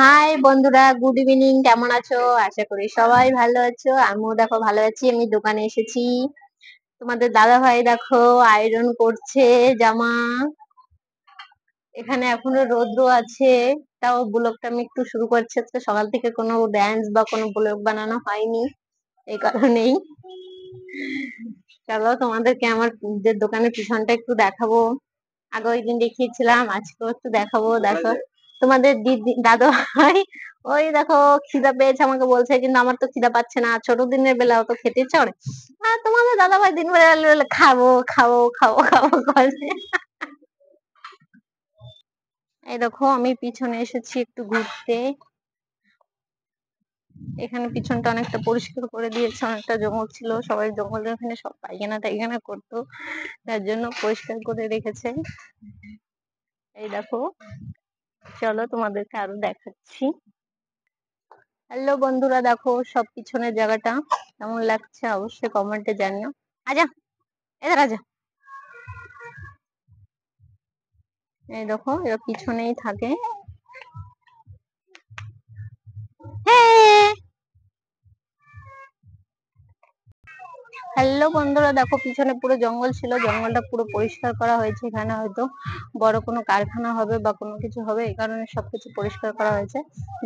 High বন্ধুরা, good evening. কেমন আছো? আশা করি সবাই ভালো আছো। আমিও দেখো ভালো আছি। আমি দোকানে এসেছি। তোমাদের দাদা ভাই দেখো আয়রন করছে জামা। এখানে এখনো রৌদ্র আছে, তাও ব্লগটা আমি একটু শুরু করছি। আজকে সকাল থেকে কোনো ড্যান্স বা কোনো ব্লগ বানানো হয়নি, এই কারণেই। চলো তোমাদেরকে আমার যে দোকানের পিছনটা একটু দেখাবো। আগে ওই দিন দেখিয়েছিলাম, আজকেও একটু দেখাবো। দেখো তোমাদের দিদি দাদা ভাই, ওই দেখো খিদা পেয়েছে আমাকে বলছে, কিন্তু আমার তো খিদা পাচ্ছে না। ছোট দিনের বেলা অত খেতে চড়ে। আর তোমাদের দাদা ভাই দিন বেলা খাবো খাবো খাবো খাবো করে। এই দেখো আমি পিছনে এসেছি একটু ঘুরতে। এখানে পিছনটা অনেকটা পরিষ্কার করে দিয়েছে। অনেকটা জঙ্গল ছিল, সবাই জঙ্গলের ওখানে সব পায়খানা টাইখানা করতো, তার জন্য পরিষ্কার করে রেখেছে। এই দেখো, চলো তোমাদেরকে আরো দেখাচ্ছি। হ্যালো বন্ধুরা, দেখো সব পিছনের জায়গাটা কেমন লাগছে অবশ্যই কমেন্টে জানিও। আজা, এদের আজা। এই দেখো এরা পিছনেই থাকে। হ্যালো বন্ধুরা, দেখো পিছনে পুরো জঙ্গল ছিল, জঙ্গলটা পুরো পরিষ্কার করা হয়েছে। এখানে হয়তো বড় কোনো কারখানা হবে বা কোনো কিছু হবে, এই কারণে সবকিছু পরিষ্কার করা হয়েছে।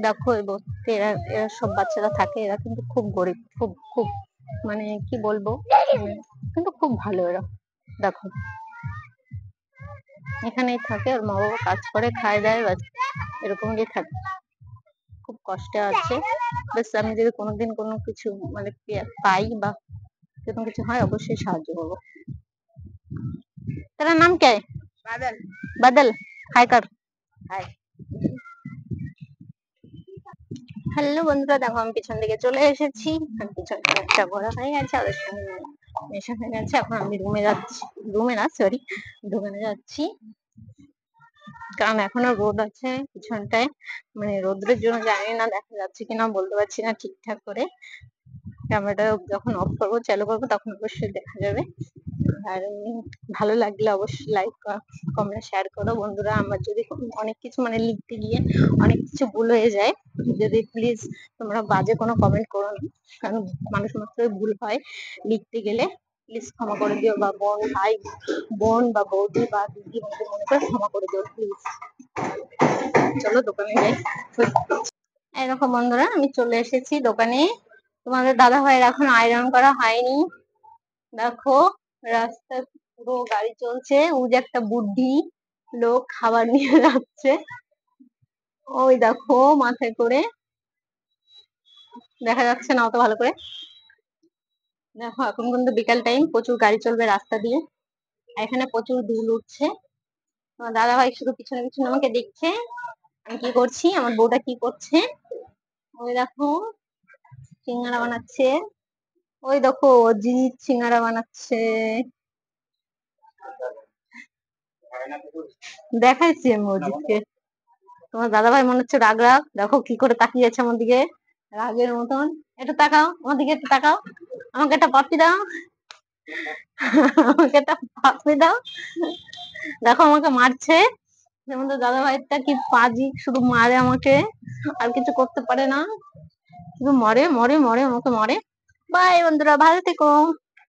দেখো এই বস্তিতে এরা এরা সব বাচ্চারা থাকে। এরা কিন্তু খুব গরিব, খুব খুব মানে কি বলবো, কিন্তু খুব ভালো এরা। দেখো এখানেই থাকে, ওর মা বাবা কাজ করে, খায় দায়, এরকমই থাকে। খুব কষ্টে আছে। বেশ, আমি যদি কোনোদিন কোনো কিছু মানে পাই বা এরকম কিছু হয় অবশ্যই সাহায্য করবো। तेरा नाम क्या है? बादल। बादल, हाय कर। हाय। হ্যালো বন্ধুরা, দেখো আমি পিছন দিকে চলে এসেছি। পিছনটা একটা ঘোরা হয়ে গেছে, ওদের সঙ্গে মেশা হয়ে গেছে। এখন আমি রুমে যাচ্ছি, রুমে না সরি, দোকানে যাচ্ছি। কারণ এখনো রোদ আছে পিছনটায়, মানে রোদ্রের জন্য জানি না দেখা যাচ্ছে কিনা, বলতে পারছি না ঠিকঠাক করে। ক্যামেরাটা যখন অফ করবো, চালু করবো, তখন অবশ্যই দেখা যাবে। আর ভালো লাগলে অবশ্যই লাইক কমেন্ট শেয়ার করো বন্ধুরা। আমার যদি অনেক কিছু মানে লিখতে গিয়ে অনেক কিছু ভুল হয়ে যায়, যদি প্লিজ তোমরা বাজে কোনো কমেন্ট করো না, কারণ মানুষ মাত্রই ভুল হয় লিখতে গেলে। প্লিজ ক্ষমা করে দিও, বা বোন ভাই বোন বা বৌদি বা দিদি বন্ধু মনে করে ক্ষমা করে দিও প্লিজ। চলো দোকানে যাই। এরকম বন্ধুরা, আমি চলে এসেছি দোকানে। তোমাদের দাদা ভাইয়ের এখন আয়রন করা হয়নি। দেখো রাস্তায় পুরো গাড়ি চলছে, ওই যে একটা বুদ্ধি লোক খাবার নিয়ে যাচ্ছে, ওই দেখো মাথায় করে। দেখা যাচ্ছে না অত ভালো করে। দেখো এখন কিন্তু বিকাল টাইম, প্রচুর গাড়ি চলবে রাস্তা দিয়ে, এখানে প্রচুর ধুল উঠছে। আমার দাদা ভাই শুধু পিছনে পিছনে আমাকে দেখছে আমি কি করছি, আমার বউটা কি করছে। ওই দেখো সিঙ্গারা বানাচ্ছে, ওই দেখো অজিত সিঙ্গারা বানাচ্ছে। দেখাইছি আমি অজিতকে। তোমার দাদা ভাই মনে হচ্ছে রাগ রাগ, দেখো কি করে তাকিয়ে আছে আমার দিকে রাগের মতন। একটু তাকাও আমার দিকে, একটু তাকাও, আমাকে একটা পাপ্পি দাও, আমাকে একটা পাপ্পি দাও। দেখো আমাকে মারছে। যেমন তো দাদা ভাইটা কি পাজি, শুধু মারে আমাকে, আর কিছু করতে পারে না, শুধু মরে মরে মরে আমাকে মরে। বাই বন্ধুরা, ভালো থেকো।